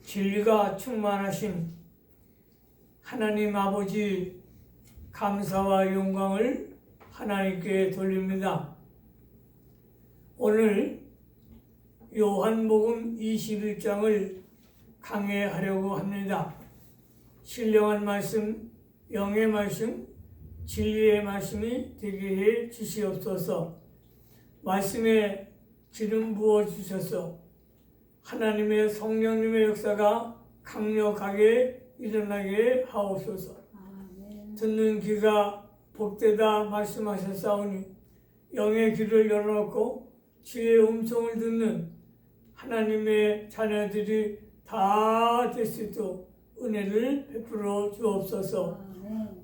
진리가 충만하신 하나님 아버지 감사와 영광을 하나님께 돌립니다. 오늘 요한복음 21장을 강해하려고 합니다. 신령한 말씀, 영의 말씀, 진리의 말씀이 되게 해 주시옵소서. 말씀에 기름 부어 주셔서 하나님의 성령님의 역사가 강력하게 일어나게 하옵소서. 듣는 귀가 복되다 말씀하셨사오니 영의 귀를 열어놓고 주의 음성을 듣는 하나님의 자녀들이 다 될 수 있도록 은혜를 베풀어 주옵소서.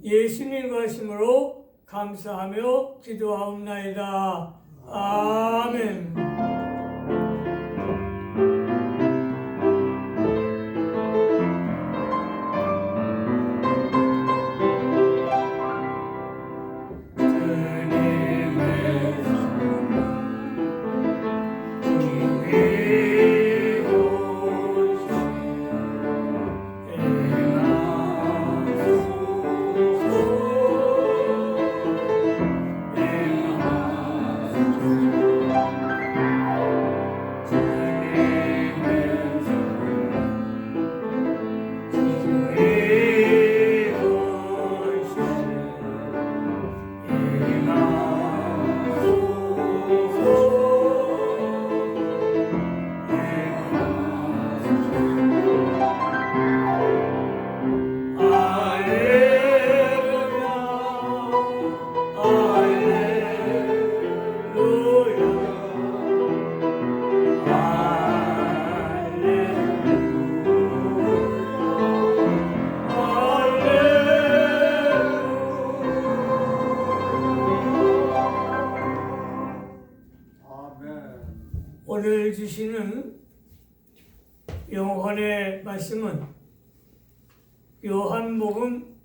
예수님과 하심으로 감사하며 기도하옵나이다. 아멘. 오늘 주시는 영혼의 말씀은 요한복음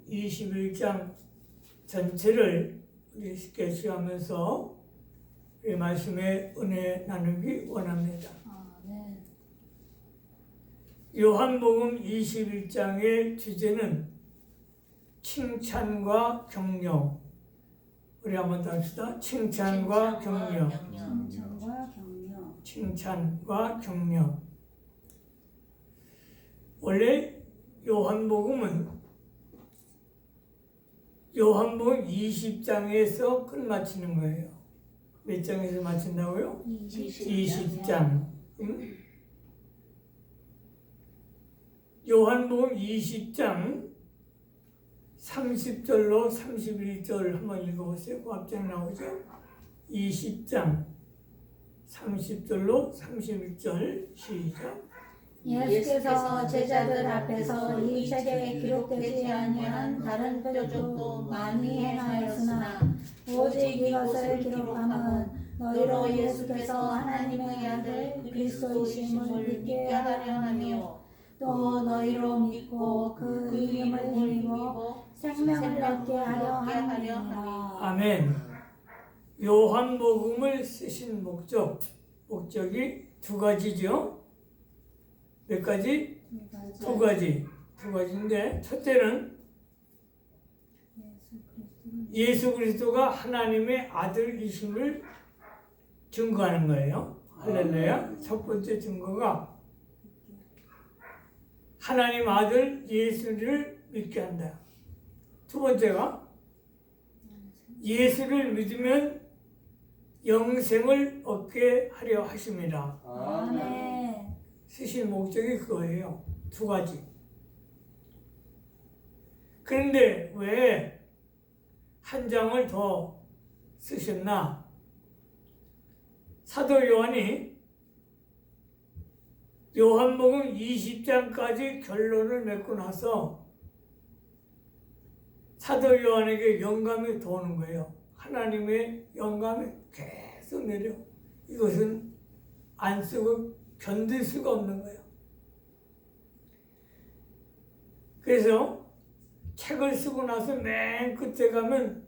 21장 전체를 우리 쉽게 시하면서 이 말씀의 은혜 나누기 원합니다. 요한복음 21장의 주제는 칭찬과 격려. 우리 한번 더 합시다. 칭찬과 격려. 칭찬과 격려. 원래 요한복음 20장에서 끝마치는 거예요. 몇 장에서 마친다고요? 20장. 요한복음 20장 30절로 31절 한번 읽어보세요. 그 앞장 나오죠? 20장 30절로 31절 시작. 예수께서 제자들 앞에서 이 책에 기록되지 아니한 다른 표적도 많이 행하였으나 오직 이것을 기록함은 너희로 예수께서 하나님의 아들 그리스도이심을 믿게 하려 함이요 또 너희로 믿고 그 이름을 힘입어 생명을 얻게 하려 함이니라. 아멘. 요한복음을 쓰신 목적이 두 가지죠. 몇 가지? 두 가지인데 첫째는 예수 그리스도가 하나님의 아들이심을 증거하는 거예요. 할렐루야. 첫 번째 증거가 하나님 아들 예수를 믿게 한다. 두 번째가 예수를 믿으면 영생을 얻게 하려 하십니다. 아멘. 쓰신 목적이 그거예요. 두 가지. 그런데 왜 한 장을 더 쓰셨나? 사도 요한이 요한복음 20장까지 결론을 맺고 나서 사도 요한에게 영감이 도는 거예요. 하나님의 영감이 계속 내려. 이것은 안 쓰고 견딜 수가 없는 거예요. 그래서 책을 쓰고 나서 맨 끝에 가면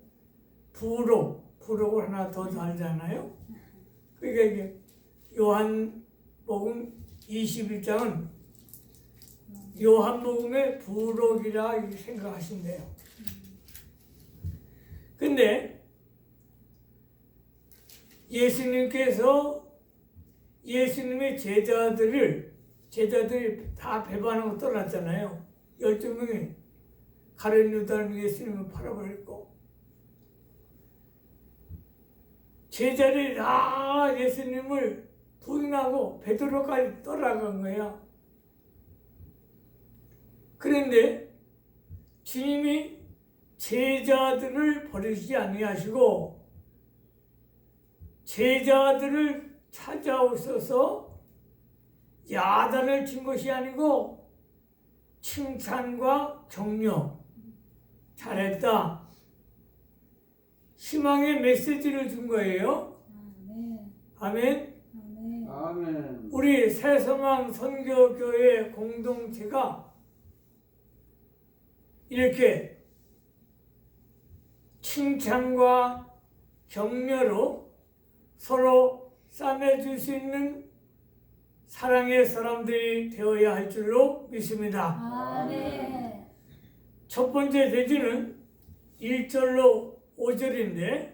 부록을 하나 더 달잖아요. 그러니까 이게 요한복음 21장은 요한복음의 부록이라 이렇게 생각하신대요. 근데 예수님께서 예수님의 제자들이 다 배반하고 떠났잖아요. 12명이 가룟 유다는 예수님을 팔아버렸고, 제자들이 다 예수님을 부인하고 베드로까지 떠나간 거야. 그런데 주님이 제자들을 버리지 아니하시고 제자들을 찾아오셔서 야단을 친 것이 아니고 칭찬과 격려, 잘했다, 희망의 메시지를 준 거예요. 아멘. 아멘. 우리 새소망 선교교회 공동체가 이렇게 칭찬과 격려로 서로 싸매줄 수 있는 사랑의 사람들이 되어야 할 줄로 믿습니다. 아멘. 첫 번째 대지는 1절로 5절인데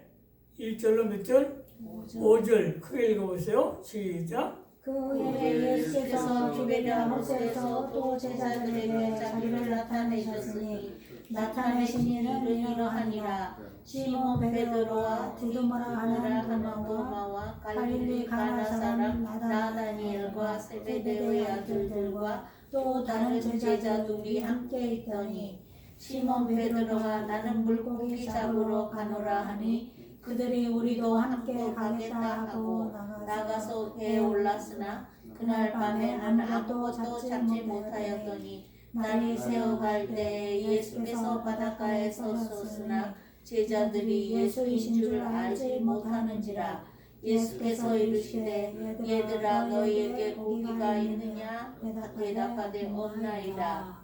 1절로 몇 절? 5절 크게 읽어보세요. 시작. 그 후에 예수께서 디베랴 호수에서 또 제자들에게 자기를 나타내셨으니 나타내신 이는 이러하니라. 시몬 베드로와 디두마라 하는 도마와 갈릴리 가나 사람 나다니엘과 세베데오의 아들들과 또 다른 제자들이 함께 있더니 시몬 베드로가 나는 물고기 잡으러 가노라 하니 그들이 우리도 함께 가겠다 하고 나가서 배에 올랐으나 그날 밤에 아무것도 잡지 못하였더니 날이 새어갈 때 예수께서 바닷가에 섰으나 제자들이 예수이신 줄 알지 못하는지라. 예수께서 이르시되 얘들아 너희에게 고기가 있느냐 대답하되 없나이다.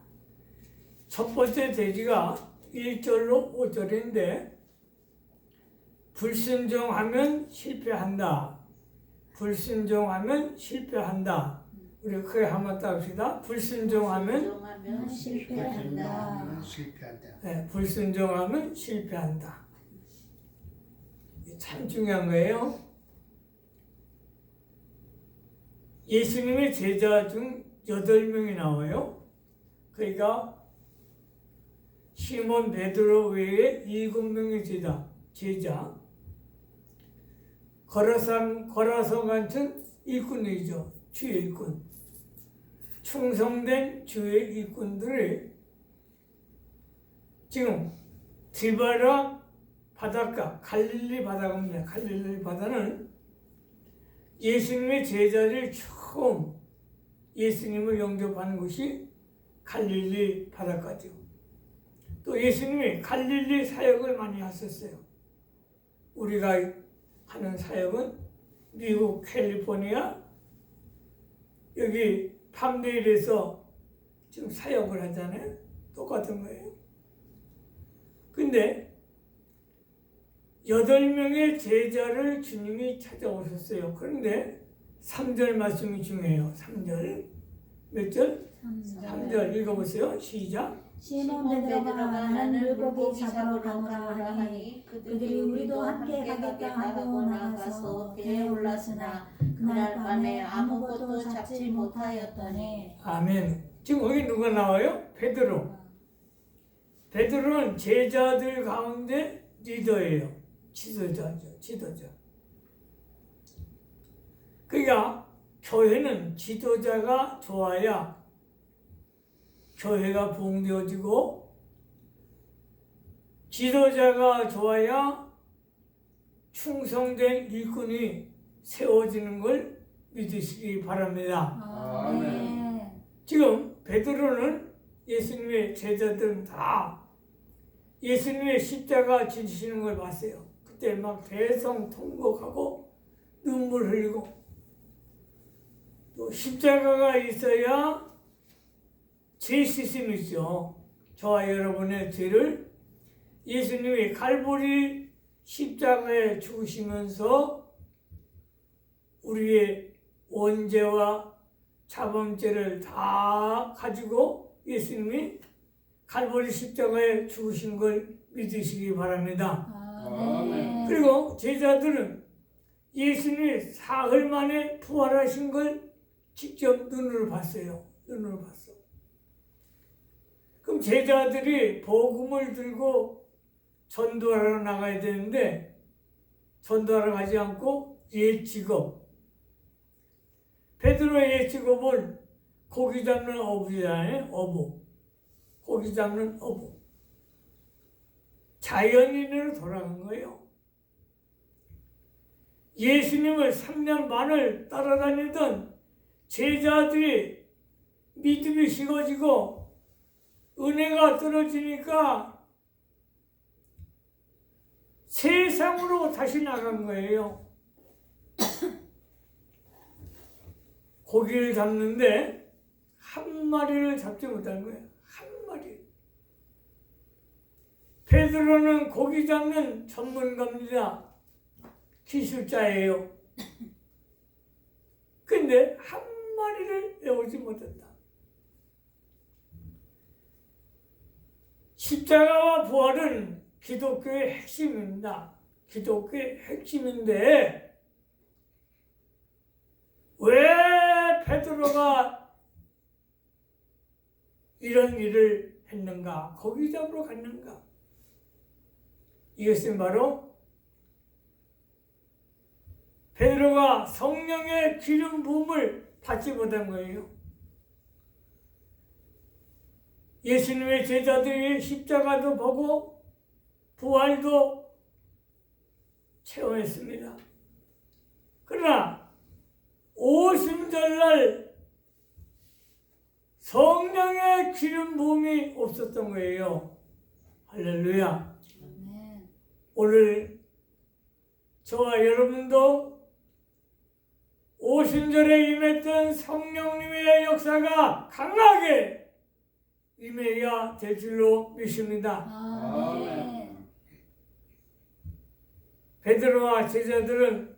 첫 번째 대지가 1절로 5절인데 불순종하면 실패한다. 불순종하면 실패한다. 우리 크게 한번 따봅시다. 불순종하면 실패한다. 네, 불순종하면 실패한다. 참 중요한 거예요. 예수님의 제자 중 8명이 나와요. 그러니까 시몬 베드로 외에 7명의 제자. 거라성 같은 일꾼이죠. 주의 일꾼. 충성된 주의 일꾼들이 지금 디바라 바닷가, 갈릴리 바다입니다. 갈릴리 바다는 예수님의 제자를 처음 예수님을 영접하는 곳이 갈릴리 바닷가죠. 또 예수님이 갈릴리 사역을 많이 하셨어요. 우리가 하는 사역은 미국 캘리포니아 여기 팜데일에서 지금 사역을 하잖아요. 똑같은 거예요. 근데 8명의 제자를 주님이 찾아오셨어요. 그런데 3절 말씀이 중요해요. 3절. 몇 절? 3절 읽어보세요. 시작. 시몬 베드로가 나는 물고기 잡으러 가노라 하니 그들이 우리도 함께 가겠다 하고 나가서 배에 올랐으나 그날 밤에 아무것도 잡지 못하였더니. 아멘. 지금 여기 누가 나와요? 베드로. 베드로는 제자들 가운데 리더예요. 지도자죠. 지도자. 그러니까 교회는 지도자가 좋아야 교회가 부흥되어지고 지도자가 좋아야 충성된 일꾼이 세워지는 걸 믿으시기 바랍니다. 아멘. 지금 베드로는 예수님의 제자들은 다 예수님의 십자가 지시는 걸 봤어요. 그때 막 대성통곡하고 눈물 흘리고 또 십자가가 있어야 죄 씻음이 있죠. 저와 여러분의 죄를 예수님이 갈보리 십자가에 죽으시면서 우리의 원죄와 자범죄를 다 가지고 예수님이 갈보리 십자가에 죽으신 걸 믿으시기 바랍니다. 아멘. 그리고 제자들은 예수님이 사흘 만에 부활하신 걸 직접 눈으로 봤어요. 눈으로 봤어. 그럼 제자들이 복음을 들고 전도하러 나가야 되는데 전도하러 가지 않고 옛 직업, 베드로의 옛 직업은 고기 잡는 어부잖아요. 어부. 고기 잡는 어부. 자연인으로 돌아간 거예요. 예수님을 3년 반을 따라다니던 제자들이 믿음이 식어지고 은혜가 떨어지니까 세상으로 다시 나간 거예요. 고기를 잡는데 한 마리를 잡지 못한 거예요. 한 마리. 베드로는 고기 잡는 전문가입니다. 기술자예요. 근데 한 마리를 외우지 못했다. 십자가와 부활은 기독교의 핵심입니다. 기독교의 핵심인데 왜 베드로가 이런 일을 했는가? 고기 잡으러 갔는가? 이것은 바로 베드로가 성령의 기름 부음을 받지 못한 거예요. 예수님의 제자들이 십자가도 보고 부활도 체험했습니다. 그러나 오순절날 성령의 기름 부음이 없었던 거예요. 할렐루야. 아멘. 오늘 저와 여러분도 오순절에 임했던 성령님의 역사가 강하게 임해야 될 줄로 믿습니다. 아멘. 베드로와 제자들은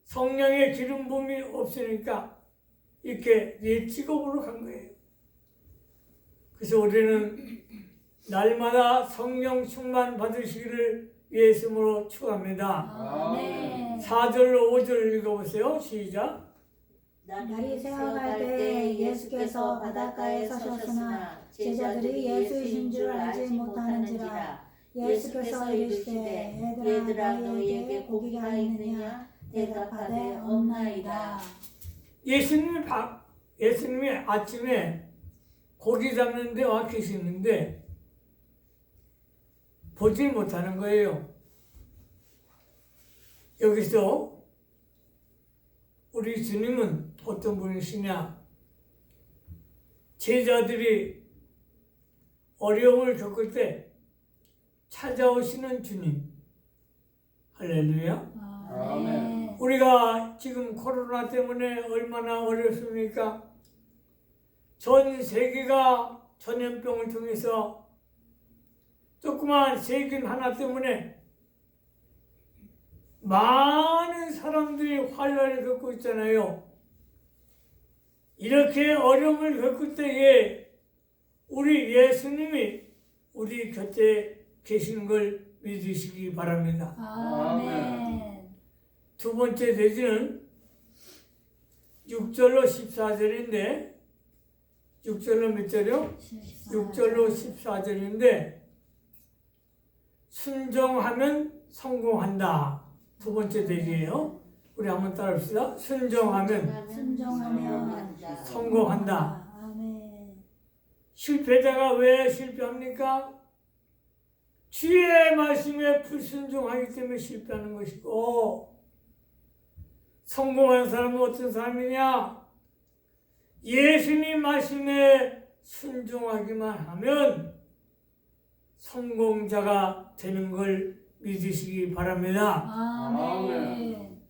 성령의 기름 부음이 없으니까 이렇게 옛 직업으로 간 거예요. 그래서 우리는 날마다 성령 충만 받으시기를 예수님으로 축원합니다. 아멘. 4절로 5절 읽어보세요. 시작. 날이 새어갈 때 예수께서 바닷가에 서셨으나 제자들이 예수이신 줄 알지 못하는지라. 예수께서 이르시되 얘들아 너희에게 고기가 있느냐 대답하되 없나이다. 예수님이 아침에 고기 잡는 데 와 계시는데 보지 못하는 거예요. 여기서 우리 주님은 어떤 분이시냐? 제자들이 어려움을 겪을 때 찾아오시는 주님. 할렐루야. 아멘. 우리가 지금 코로나 때문에 얼마나 어렵습니까? 전 세계가 전염병을 통해서 조그만 세균 하나 때문에 많은 사람들이 환란을 겪고 있잖아요. 이렇게 어려움을 겪을 때에 우리 예수님이 우리 곁에 계신 걸 믿으시기 바랍니다. 아멘. 두 번째 대지는 6절로 14절인데 6절로 몇 절이요? 6절로 14절인데 순종하면 성공한다. 두 번째 대지예요. 우리 한번 따라합시다. 순종하면 성공한다. 아멘. 실패자가 왜 실패합니까? 주의 말씀에 불순종하기 때문에 실패하는 것이고, 성공한 사람은 어떤 사람이냐? 예수님 말씀에 순종하기만 하면 성공자가 되는 걸 믿으시기 바랍니다. 아멘.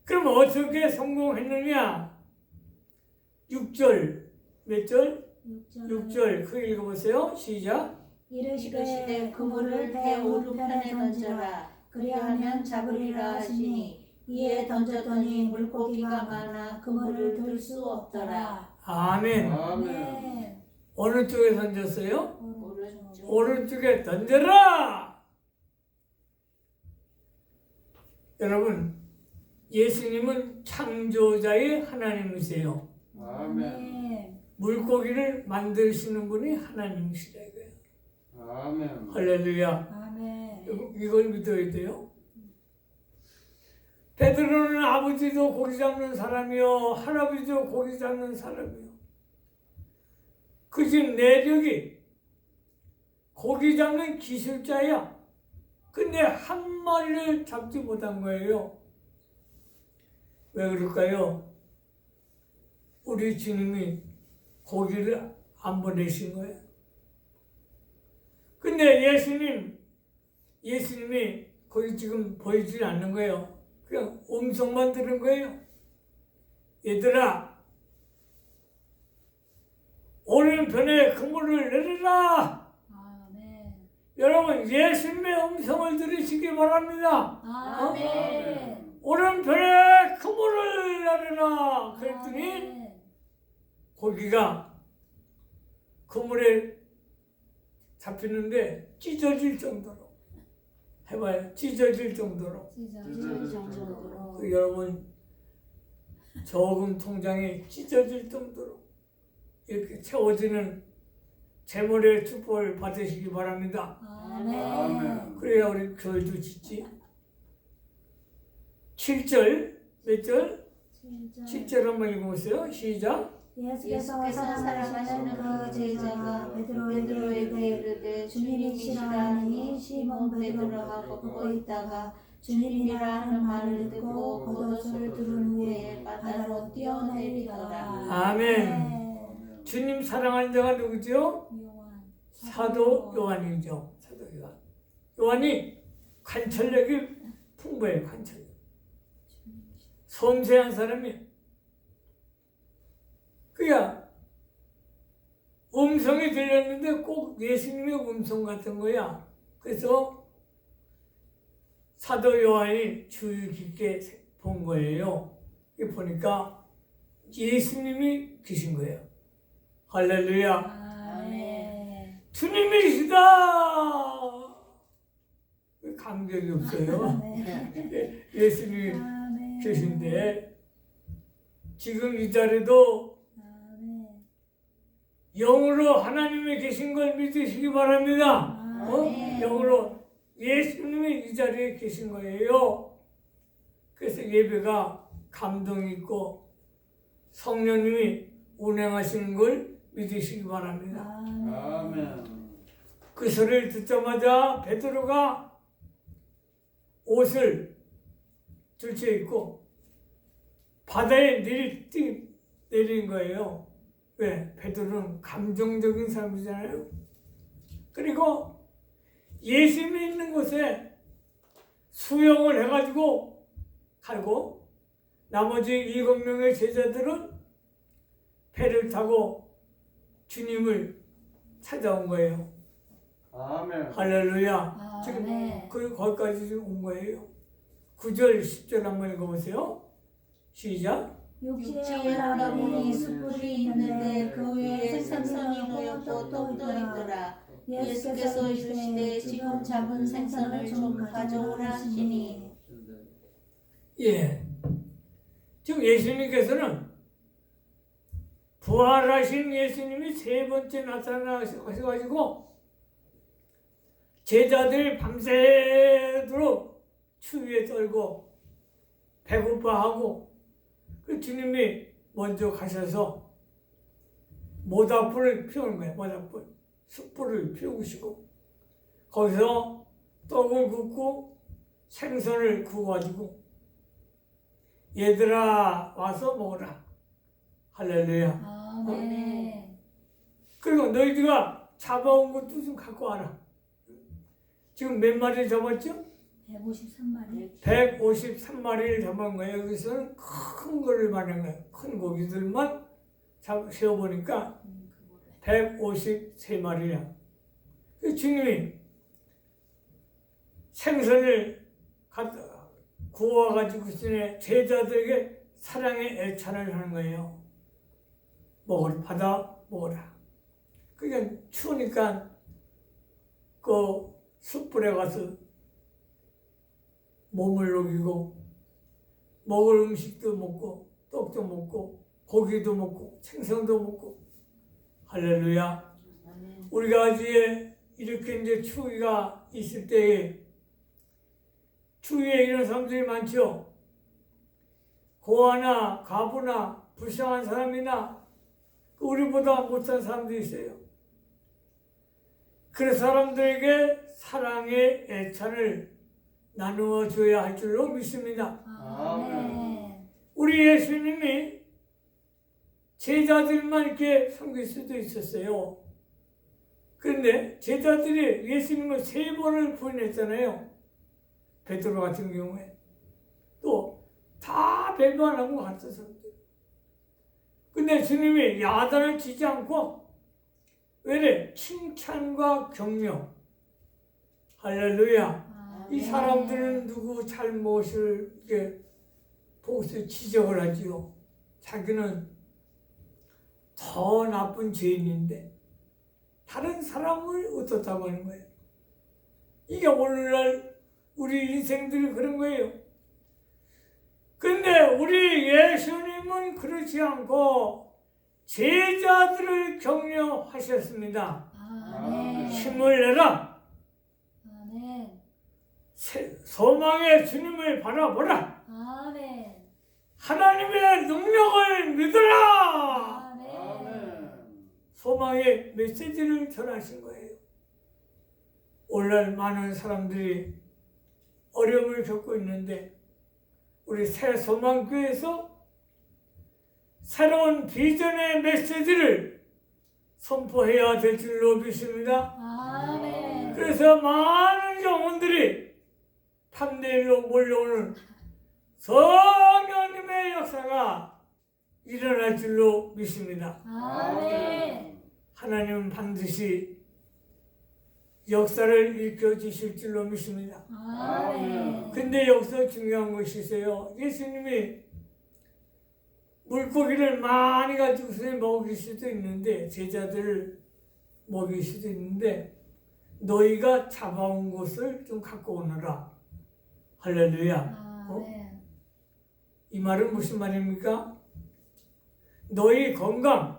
그럼 어떻게 성공했느냐? 6절, 몇 절? 6절, 그 읽어보세요. 시작. 이르시되 그물을 배 오른편에 던져라. 그리하면 잡으리라 하시니 이에 던졌더니 물고기가 많아 그물을 들 수 없더라. 아멘. 아멘. 어느 쪽에 던졌어요? 오른쪽. 오른쪽에 던져라! 여러분, 예수님은 창조자의 하나님이세요. 아멘. 물고기를 만드시는 분이 하나님이시다 이거예요. 아멘. 할렐루야. 아멘. 이걸 믿어야 돼요. 베드로는 아버지도 고기 잡는 사람이요, 할아버지도 고기 잡는 사람이요. 그 집 내력이 고기 잡는 기술자야. 근데 한 마리를 잡지 못한 거예요. 왜 그럴까요? 우리 주님이 고기를 안 보내신 거예요. 근데 예수님이 거기 지금 보이지 않는 거예요. 그냥 음성만 들은 거예요. 얘들아, 오른편에 그물을 내리라. 아멘. 여러분, 예수님의 음성을 들으시기 바랍니다. 아멘. 오른편에 그물을 내리라. 그랬더니 아멘. 고기가 그물에 잡히는데 찢어질 정도로, 해봐요. 찢어질 정도로. 찢어질 정도로. 여러분, 저금 통장에 찢어질 정도로 이렇게 채워지는 재물의 축복을 받으시기 바랍니다. 아멘. 그래야 우리 교회도 짓지. 7절, 몇 절? 7절 한번 읽어보세요. 시작. 예수께서 사랑하시는 그 제자가 베드로에게 이르되 주님이시라니 시몬 베드로가 걷고 있다가 주님이라 하는 말을 듣고 겉옷을 두른 후에 바다로 뛰어내리더라. 아멘. 주님 사랑하는 자가 누구죠? 사도 요한이죠. 사도 요한. 요한이 관찰력이 풍부해요. 관찰력. 섬세한 사람이에요. 그야 음성이 들렸는데 꼭 예수님의 음성 같은 거야. 그래서 사도 요한이 주의 깊게 본 거예요. 보니까 예수님이 계신 거예요. 할렐루야. 아멘. 주님이시다. 왜 감격이 없어요? 예수님이 아멘. 계신데 지금 이 자리도 아멘. 영으로 하나님이 계신 걸 믿으시기 바랍니다. 아멘. 영으로 예수님이 이 자리에 계신 거예요. 그래서 예배가 감동 있고 성령님이 운행하시는 걸 믿으시기 바랍니다. 아멘. 그 소리를 듣자마자 베드로가 옷을 줄쳐입고 바다에 내린 거예요. 왜? 베드로는 감정적인 사람이잖아요. 그리고 예수님이 있는 곳에 수영을 해가지고 가고 나머지 7명의 제자들은 배를 타고 주님을 찾아온 거예요. 아멘. 할렐루야. 지금 아멘. 거기까지 온 거예요. 9절, 10절 한번 읽어보세요. 시작. 육지에 올라가니 숯불이 있는데 그 위에 생선이 놓였고 또 있더라. 예수께서 이르시되 지금 잡은 생선을 좀 가져오라 하시니. 예. 지금 예수님께서는 부활하신 예수님이 세 번째 나타나셔가지고 제자들이 밤새도록 추위에 떨고 배고파하고 그 주님이 먼저 가셔서 모닥불을 피우는 거예요. 모닥불. 숯불을 피우시고 거기서 떡을 굽고 생선을 구워가지고 얘들아 와서 먹어라. 할렐루야. 아멘. 그리고 너희들아 잡아온 것도 좀 갖고 와라. 지금 몇 마리 잡았죠? 153마리. 153마리를 잡은 거예요. 여기서는 큰 거를 말하는 거예요. 큰 고기들만 세어보니까 153마리야. 주님이 생선을 구워가지고 제자들에게 사랑의 애찬을 하는 거예요. 받아 먹어라. 그러니까 추우니까 그 숯불에 가서 몸을 녹이고 먹을 음식도 먹고 떡도 먹고 고기도 먹고 생선도 먹고 할렐루야. 우리가 이렇게 이제 추위가 있을 때에 추위에 이런 사람들이 많죠. 고아나 과부나 불쌍한 사람이나 우리보다 못한 사람들이 있어요. 그 사람들에게 사랑의 애찬을 나누어 줘야 할 줄로 믿습니다. 아멘. 우리 예수님이 제자들만 이렇게 섬길 수도 있었어요. 그런데 제자들이 예수님을 3번을 부인했잖아요. 베드로 같은 경우에. 또 다 배반하고 갔었어요. 근데 주님이 야단을 치지 않고 왜래? 칭찬과 격려. 할렐루야. 이 사람들은 누구 잘못을 이렇게 보고서 지적을 하지요. 자기는 더 나쁜 죄인인데 다른 사람을 어떻다고 하는 거예요. 이게 오늘날 우리 인생들이 그런 거예요. 근데 우리 예수님은 그렇지 않고 제자들을 격려하셨습니다. 아멘. 힘을 내라. 아멘. 소망의 주님을 바라보라. 아멘. 하나님의 능력을 믿으라. 아멘. 소망의 메시지를 전하신 거예요. 오늘날 많은 사람들이 어려움을 겪고 있는데 우리 새소망교회에서 새로운 비전의 메시지를 선포해야 될 줄로 믿습니다. 아멘. 그래서 많은 영혼들이 판대로 몰려오는 성령님의 역사가 일어날 줄로 믿습니다. 아멘. 하나님은 반드시 역사를 일으켜 주실 줄로 믿습니다. 아멘. 근데 여기서 중요한 것이 있어요. 예수님이 물고기를 많이 가지고서 먹일 수도 있는데 제자들을 먹일 수도 있는데 너희가 잡아온 것을 좀 갖고 오너라. 할렐루야. 아멘. 이 말은 무슨 말입니까? 너희 건강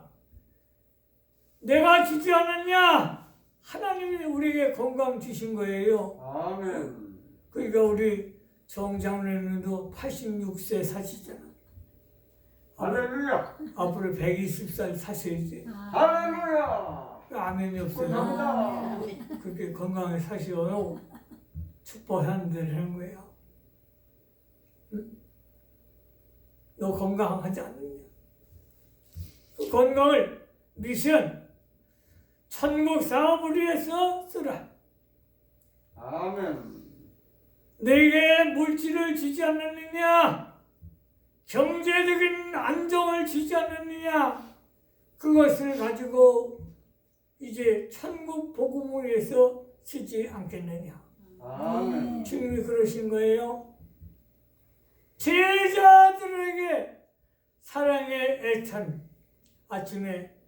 내가 주지 않았냐? 하나님이 우리에게 건강 주신 거예요. 아멘. 그러니까 우리 정장로님도 86세 사시잖아. 할렐루야. 앞으로 120살 사셔야지. 할렐루야. 아멘이 없어요. 감사합니다. 그렇게 건강하게 사시오. 축복하는 대로 하는 거야. 응? 너 건강하지 않느냐? 그 건강을 미션, 천국 사업을 위해서 쓰라. 아멘. 너에게 물질을 주지 않았느냐? 경제적인 안정을 주지 않았느냐? 그것을 가지고 이제 천국 복음을 위해서 쓰지 않겠느냐? 아멘. 주님이 그러신 거예요. 제자들에게 사랑의 애찬 아침에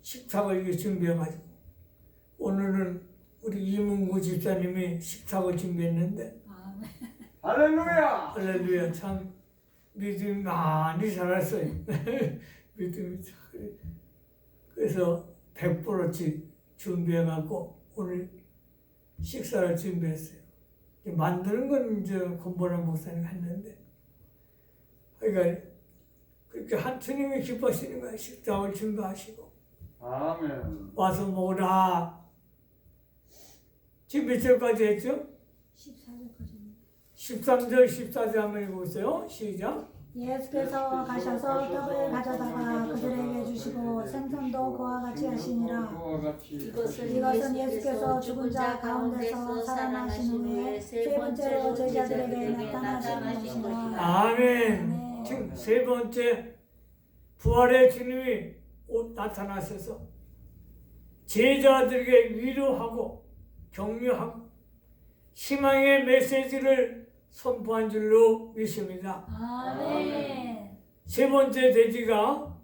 식탁을 이렇게 준비해가지고 오늘은 우리 이문구 집사님이 식탁을 준비했는데 아멘. 할렐루야. 할렐루야. 참 믿음이 많이 자랐어요. 믿음이 참. 그래서 100%치 준비해갖고 오늘 식사를 준비했어요. 만드는 건 이제 권보람 목사님 했는데 그러니까 그렇게 하나님이 기뻐하시는 거예요. 식탁을 준비하시고 아멘. 와서 먹으라. 지금 몇 절까지 했죠? 14절까지. 13절, 14절 한번 읽어보세요. 시작. 예수께서 가셔서 떡을 가져다가 그들에게 주시고 생선도 그와 같이 하시니라. 이것은 예수께서 죽은 자 가운데서 살아나신 후에 세 번째로 제자들에게 나타나신 것이라. 아멘. 지금 세 번째 부활의 주님이 나타나셔서 제자들에게 위로하고 격려하고 희망의 메시지를 선포한 줄로 믿습니다. 아멘. 세 번째 돼지가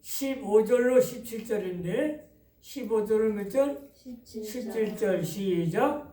15절로 17절인데 15절은 몇 절? 17절 시작.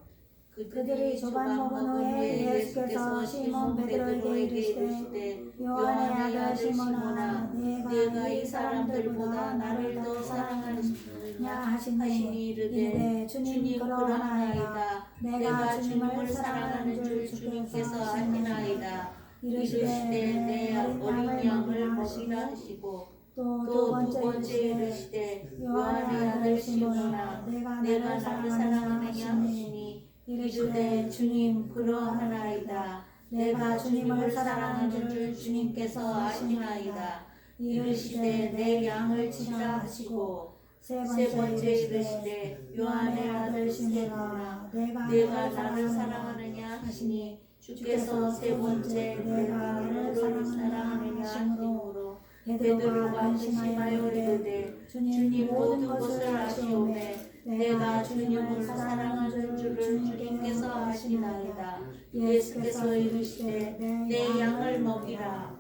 그들이 조반 먹은 후에 예수께서 시몬 베드로에게 이르시되 요한의 아들 시몬아 네가 이 사람들보다 나를 더 사랑하느냐 하시니 이르되 주님 그러하나이다. 내가 주님을 사랑하는 줄 주께서 아시나이다. 이르시되 내 어린 양을 먹이라 하시고 또 두 번째 이르시되 요한의 아들 시몬아 내가 나를 사랑하느냐 하시니 이르시되 주님 그러하나이다. 내가 주님을 사랑하는 줄 주님께서 아시나이다. 이르시되 내 양을 치라 하시고 세 번째 이르시되 요한의 아들 시몬아 내가 나를 사랑하느냐 하시니 주께서 세 번째 내가 나를 사랑하느냐 하시므로 베드로가 안심하여 이르되 주님 모든 것을 아시오매 내가 주님을 사랑하는 줄을 주님께서 아시나이다. 예수께서 이르시되 내 양을 먹이라.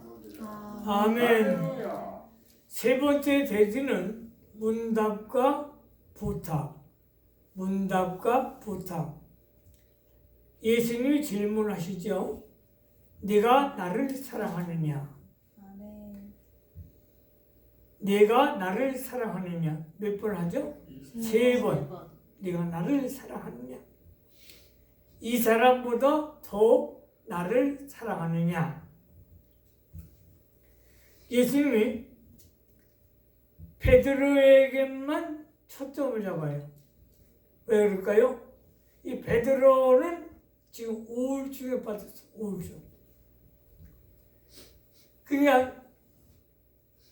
아멘. 할렐루야. 세 번째 돼지는 문답과 부탁. 문답과 부탁. 예수님이 질문하시죠. 네가 나를 사랑하느냐? 아멘. 네가 나를 사랑하느냐? 몇 번 하죠? 세 번. 네가 나를 사랑하느냐? 이 사람보다 더 나를 사랑하느냐? 예수님이 베드로에게만 초점을 잡아요. 왜 그럴까요? 이 베드로는 지금 우울증에 빠졌어. 우울증. 그냥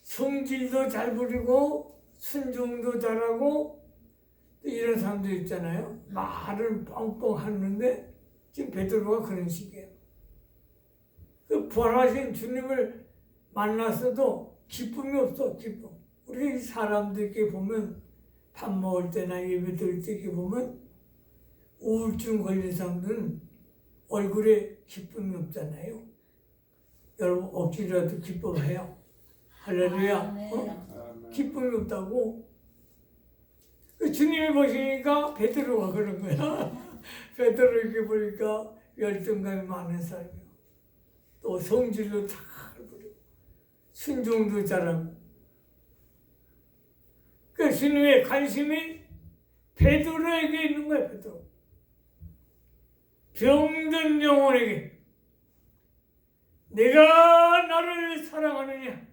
성질도 잘 부리고 순종도 잘하고 이런 사람도 있잖아요. 말을 뻥뻥 하는데 지금 베드로가 그런 식이에요. 그 부활하신 주님을 만났어도 기쁨이 없어. 기쁨. 우리 사람들께 보면 밥 먹을 때나 예배 드릴 때 이렇게 보면 우울증 걸린 사람들은 얼굴에 기쁨이 없잖아요. 여러분 억지로라도 기뻐해요. 할렐루야. 아멘. 기쁨이 없다고. 그 주님이 보시니까 베드로가 그런 거야. 베드로 이렇게 보니까 열정감이 많은 사람이야. 또 성질도 잘 부리고 순종도 잘하고. 그 주님의 관심이 베드로에게 있는 거야. 베드로. 병든 영혼에게 내가 나를 사랑하느냐?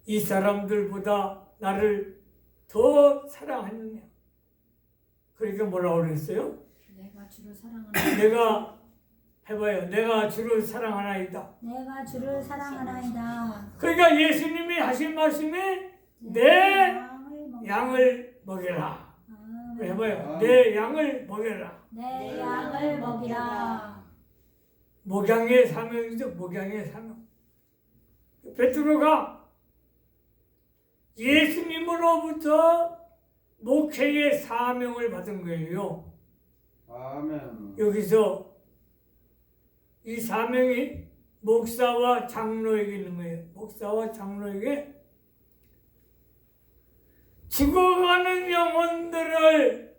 이 사람들보다 나를 더 사랑하느냐? 그러니까 뭐라고 그랬어요? 내가 주를 사랑하나이다. 내가 해봐요. 내가 주를 사랑하나이다. 내가 주를 사랑하나이다. 그러니까 예수님이 하신 말씀이 내 양을 먹여라. 해봐요. 내 양을 먹여라. 내 양을 먹이라. 목양의 사명이죠. 목양의 사명. 베드로가 예수님으로부터 목회의 사명을 받은 거예요. 아멘. 여기서 이 사명이 목사와 장로에게 있는 거예요. 목사와 장로에게 죽어가는 영혼들을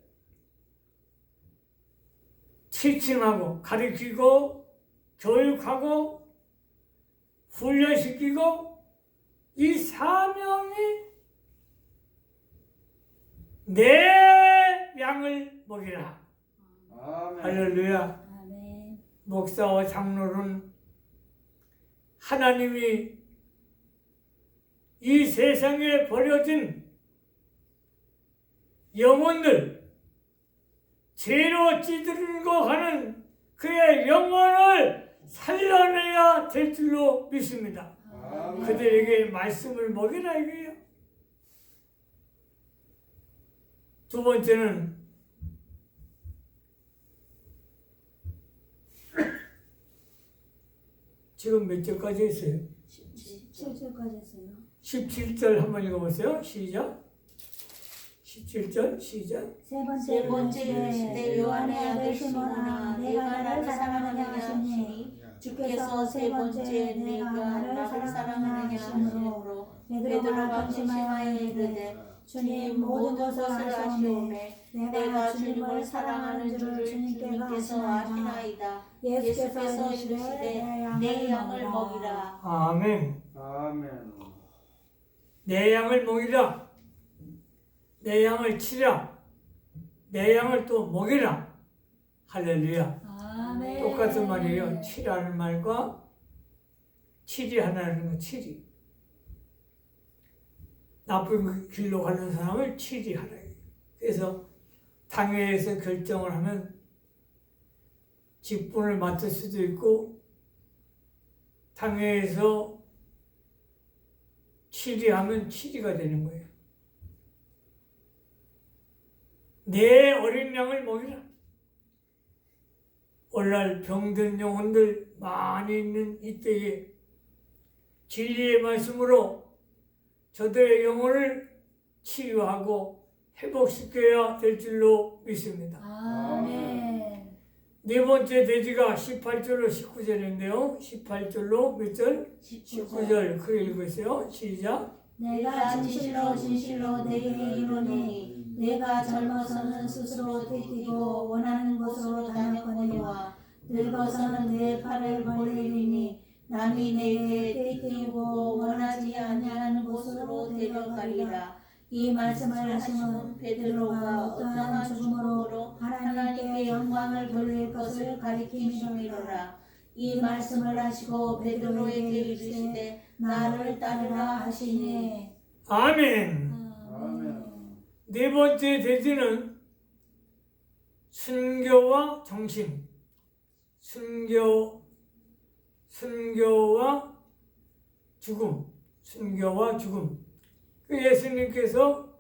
지침하고 가르치고 교육하고 훈련시키고 이 사명이 내 양을 먹이라. 아멘. 할렐루야. 아멘. 목사와 장로는 하나님이 이 세상에 버려진 영혼들, 죄로 찌들고 가는 그의 영혼을 살려내야 될 줄로 믿습니다. 아멘. 그들에게 말씀을 먹이라 이거예요. 두 번째는 지금 몇 절까지 했어요? 17절까지 했어요. 17절 한번 읽어보세요. 시작. 17절 시작. 세 번째 이르시되 요한의 아들 시몬아 내가 나를 사랑하느냐 하시니 주께서 세 번째 내가 나를 사랑하느냐 하시므로 베드로가 방심하여 이르되 주님 모든 것을 아시오매 내가 주님을 사랑하는 줄을 주님께서 아시나이다. 예수께서 이르시되 내 양을 먹이라. 아멘. 아멘. 내 양을 먹이라. 내 양을 치라. 내 양을 또 먹이라. 할렐루야. 아멘. 똑같은 말이에요. 치라는 말과 치리 하나라는 건 치리. 나쁜 길로 가는 사람을 치리하라. 그래서 당회에서 결정을 하면 직분을 맡을 수도 있고 당회에서 치리하면 치리가 되는 거예요. 내 어린 양을 먹이라. 오늘날 병든 영혼들 많이 있는 이때에 진리의 말씀으로 저들의 영혼을 치유하고 회복시켜야 될 줄로 믿습니다. 아멘. 네 번째 돼지가 18절로 19절인데요. 18절로 몇 절? 19절 크게 읽으세요. 시작. 내가 진실로 진실로 내게 이르노니 내가 젊어서는 스스로 뛰고 원하는 곳으로 다녔거니와 늙어서는 내 팔을 벌리리니 남이 내게 뛰고 원하지 아니하는 곳으로 데려가리라. 이 말씀을 하시면 베드로가 어떠한 죽음으로 하나님께 영광을 돌릴 것을 가리킴이로라. 이 말씀을 하시고 베드로에게 이르시되 나를 따르라 하시니. 아멘. 아멘. 네 번째 돼지는 순교와 정신. 순교와 죽음. 순교와 죽음. 그 예수님께서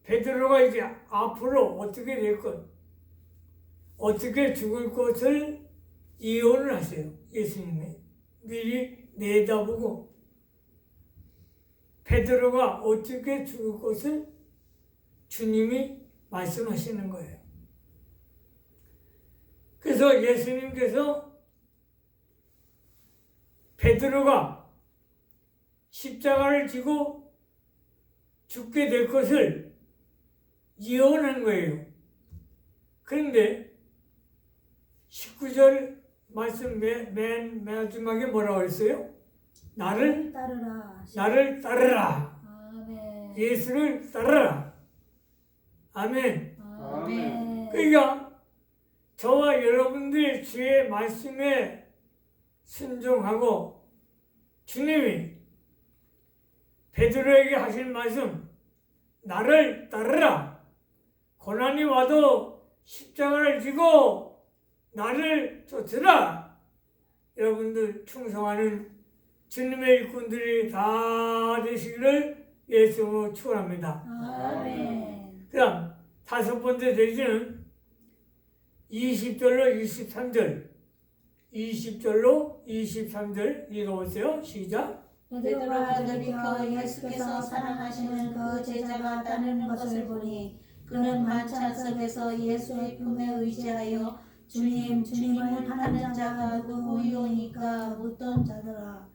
베드로가 이제 앞으로 어떻게 될 것, 어떻게 죽을 것을 예언을 하세요. 예수님이 미리 내다보고 베드로가 어떻게 죽을 것을 주님이 말씀하시는 거예요. 그래서 예수님께서 베드로가 십자가를 지고 죽게 될 것을 예언한 거예요. 그런데 19절 말씀 맨 마지막에 뭐라고 했어요? 나를 따르라. 아멘. 예수를 따르라. 아멘. 아멘. 그러니까 저와 여러분들이 주의 말씀에 순종하고 주님이 베드로에게 하신 말씀, 나를 따르라. 고난이 와도 십자가를 지고 나를 쫓으라. 여러분들 충성하는 주님의 일꾼들이 다 되시기를 예수로 축원합니다. 아멘. 그다음 다섯 번째 돼지는 20절로 23절, 20절로 23절 읽어보세요. 시작. 베드로가 돌이켜 예수께서 사랑하시는 그 제자가 따르는 것을 보니 그는 만찬 속에서 예수의 품에 의지하여 주님을 파는 자가 누구이오니까 묻던 자더라.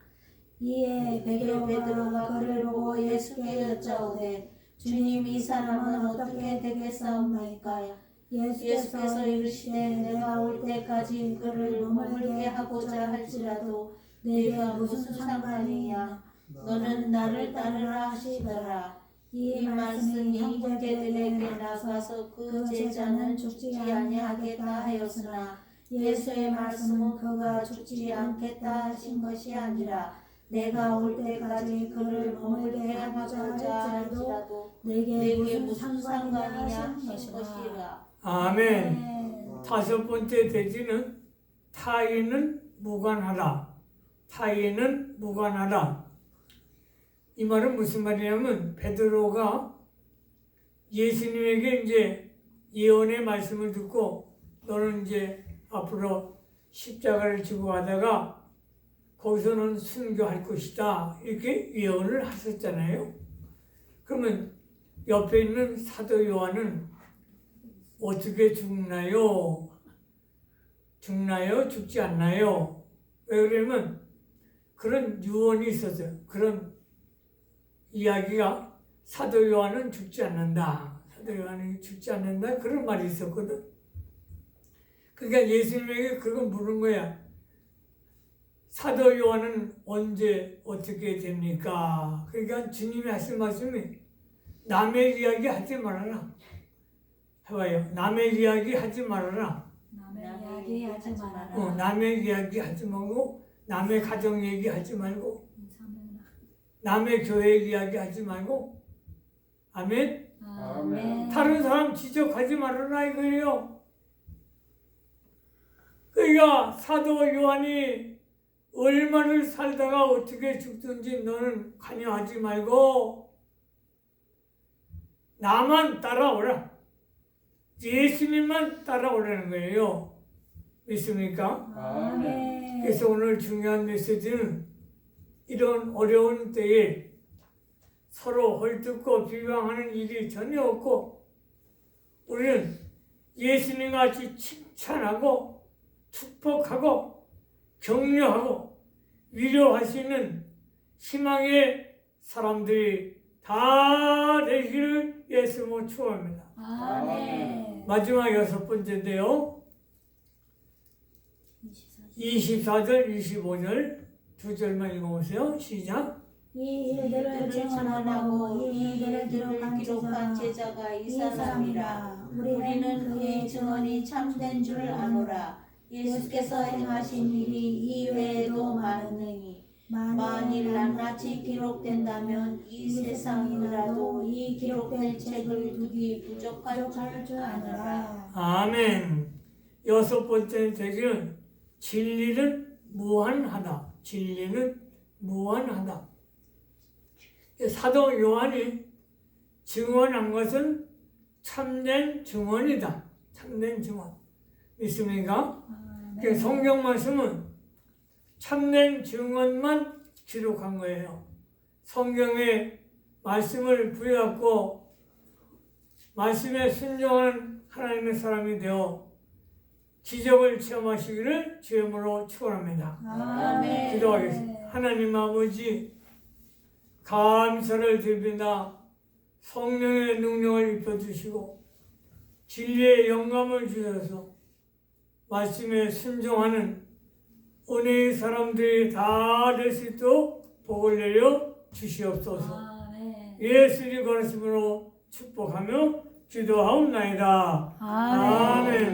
이에 베드로가 그를 보고 예수께 여짜오되 주님 이 사람은 어떻게 되겠사옵나이까? 예수께서 이르시되 내가 올 때까지 그를 머물게 하고자 할지라도 내가 무슨 상관이냐? 너는 나를 따르라 하시더라. 이 말씀이 형제들에게 나가서 그 제자는 죽지 아니하겠다 하였으나 예수의 말씀은 그가 죽지 않겠다 하신 것이 아니라 내가 올 때까지 그를 머물게 하고자 할지라도 내게 무슨 상관이냐 하신 것이라. 아멘. 다섯 번째 돼지는 타인은 무관하다. 타인은 무관하다. 이 말은 무슨 말이냐면 베드로가 예수님에게 이제 예언의 말씀을 듣고 너는 이제 앞으로 십자가를 지고 가다가 거기서는 순교할 것이다. 이렇게 예언을 하셨잖아요. 그러면 옆에 있는 사도 요한은 어떻게 죽나요? 죽나요? 죽지 않나요? 왜 그러면 그런 유언이 있었어요. 그런 이야기가 사도 요한은 죽지 않는다. 사도 요한은 죽지 않는다. 그런 말이 있었거든. 그러니까 예수님에게 그걸 물은 거야. 사도 요한은 언제 어떻게 됩니까? 그러니까 주님이 하신 말씀이 남의 이야기 하지 말아라. 해봐요. 남의 이야기 하지 말아라. 남의 이야기 하지 말아라. 남의 이야기 하지 말고 남의 가정 얘기 하지 말고 남의 교회 이야기 하지 말고 아멘. 아멘. 다른 사람 지적하지 말아라 이거예요. 그러니까 사도 요한이 얼마를 살다가 어떻게 죽든지 너는 관여하지 말고 나만 따라오라. 예수님만 따라오라는 거예요. 믿습니까? 아멘. 그래서 오늘 중요한 메시지는 이런 어려운 때에 서로 헐뜯고 비방하는 일이 전혀 없고 우리는 예수님 같이 칭찬하고 축복하고 격려하고 위로할 수 있는 희망의 사람들이 다 되기를 예수님으로 축원합니다. 아멘. 마지막 6번째인데요. 24절, 25절 두 절만 읽어보세요. 시작. 이 일들을 증언하고 이 일들을 기록한 제자가 이 사람이라. 우리는 그의 증언이 참된 줄 아노라. 예수께서 행하신 일이 이외에도 많으니 만일 낱낱이 기록된다면 이 세상이라도 이 기록된 책을 두기 부족할 줄 아노라. 아멘. 6번째 되기는 진리는 무한하다. 진리는 무한하다. 사도 요한이 증언한 것은 참된 증언이다. 참된 증언. 믿습니까? 성경 말씀은 참된 증언만 기록한 거예요. 성경의 말씀을 부여잡고 말씀에 순종하는 하나님의 사람이 되어 기적을 체험하시기를 주님으로 축원합니다. 아멘. 기도하겠습니다. 하나님 아버지 감사를 드립니다. 성령의 능력을 입혀주시고 진리의 영감을 주셔서 말씀에 순종하는 은혜의 사람들이 다 될 수 있도록 복을 내려 주시옵소서. 예수님 거룩으로 축복하며 기도하옵나이다. 아멘.